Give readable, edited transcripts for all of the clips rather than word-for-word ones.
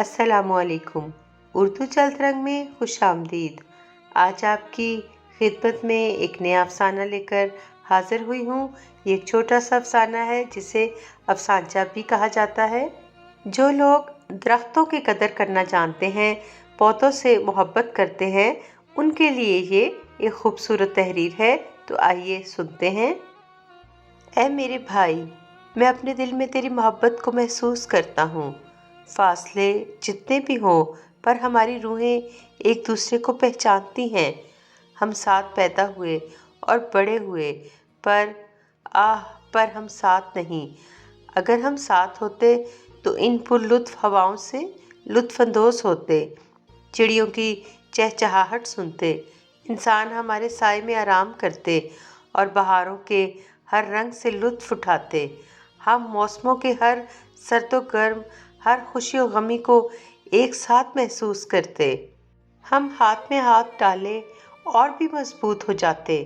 السلام علیکم۔ اردو چلت رنگ میں خوش آمدید۔ آج آپ کی خدمت میں ایک نیا افسانہ لے کر حاضر ہوئی ہوں۔ یہ ایک چھوٹا سا افسانہ ہے جسے افسانچہ بھی کہا جاتا ہے۔ جو لوگ درختوں کی قدر کرنا جانتے ہیں، پودوں سے محبت کرتے ہیں، ان کے لیے یہ ایک خوبصورت تحریر ہے، تو آئیے سنتے ہیں۔ اے میرے بھائی، میں اپنے دل میں تیری محبت کو محسوس کرتا ہوں۔ فاصلے جتنے بھی ہوں پر ہماری روحیں ایک دوسرے کو پہچانتی ہیں۔ ہم ساتھ پیدا ہوئے اور بڑے ہوئے پر ہم ساتھ نہیں۔ اگر ہم ساتھ ہوتے تو ان پر لطف ہواؤں سے لطف اندوز ہوتے، چڑیوں کی چہچہاہٹ سنتے، انسان ہمارے سائے میں آرام کرتے اور بہاروں کے ہر رنگ سے لطف اٹھاتے۔ ہم موسموں کے ہر سرد و گرم، ہر خوشی و غمی کو ایک ساتھ محسوس کرتے۔ ہم ہاتھ میں ہاتھ ڈالے اور بھی مضبوط ہو جاتے،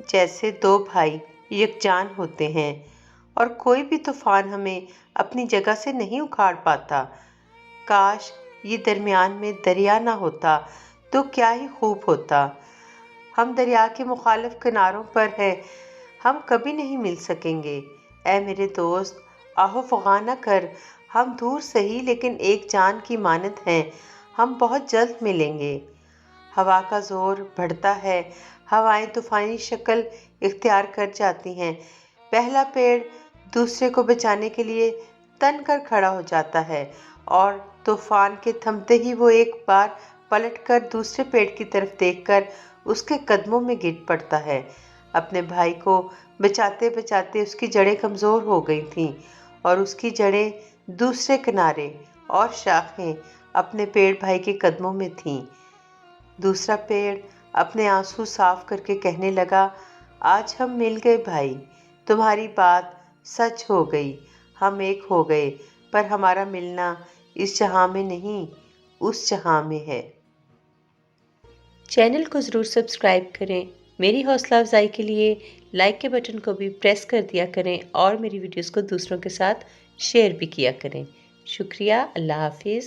جیسے دو بھائی یکجان ہوتے ہیں، اور کوئی بھی طوفان ہمیں اپنی جگہ سے نہیں اکھاڑ پاتا۔ کاش یہ درمیان میں دریا نہ ہوتا تو کیا ہی خوب ہوتا۔ ہم دریا کے مخالف کناروں پر ہیں، ہم کبھی نہیں مل سکیں گے۔ اے میرے دوست، آہو فغاں نہ کر، ہم دور سہی لیکن ایک جان کی مانند ہیں، ہم بہت جلد ملیں گے۔ ہوا کا زور بڑھتا ہے، ہوائیں طوفانی شکل اختیار کر جاتی ہیں، پہلا پیڑ دوسرے کو بچانے کے لیے تن کر کھڑا ہو جاتا ہے، اور طوفان کے تھمتے ہی وہ ایک بار پلٹ کر دوسرے پیڑ کی طرف دیکھ کر اس کے قدموں میں گر پڑتا ہے۔ اپنے بھائی کو بچاتے بچاتے اس کی جڑیں کمزور ہو گئی تھیں، اور اس کی جڑیں دوسرے کنارے اور شاخیں اپنے پیڑ بھائی کے قدموں میں تھیں۔ دوسرا پیڑ اپنے آنسو صاف کر کے کہنے لگا، آج ہم مل گئے بھائی، تمہاری بات سچ ہو گئی، ہم ایک ہو گئے، پر ہمارا ملنا اس جہاں میں نہیں، اس جہاں میں ہے۔ چینل کو ضرور سبسکرائب کریں۔ میری حوصلہ افزائی کے لیے لائک کے بٹن کو بھی پریس کر دیا کریں، اور میری ویڈیوز کو دوسروں کے ساتھ شیئر بھی کیا کریں۔ شکریہ۔ اللہ حافظ۔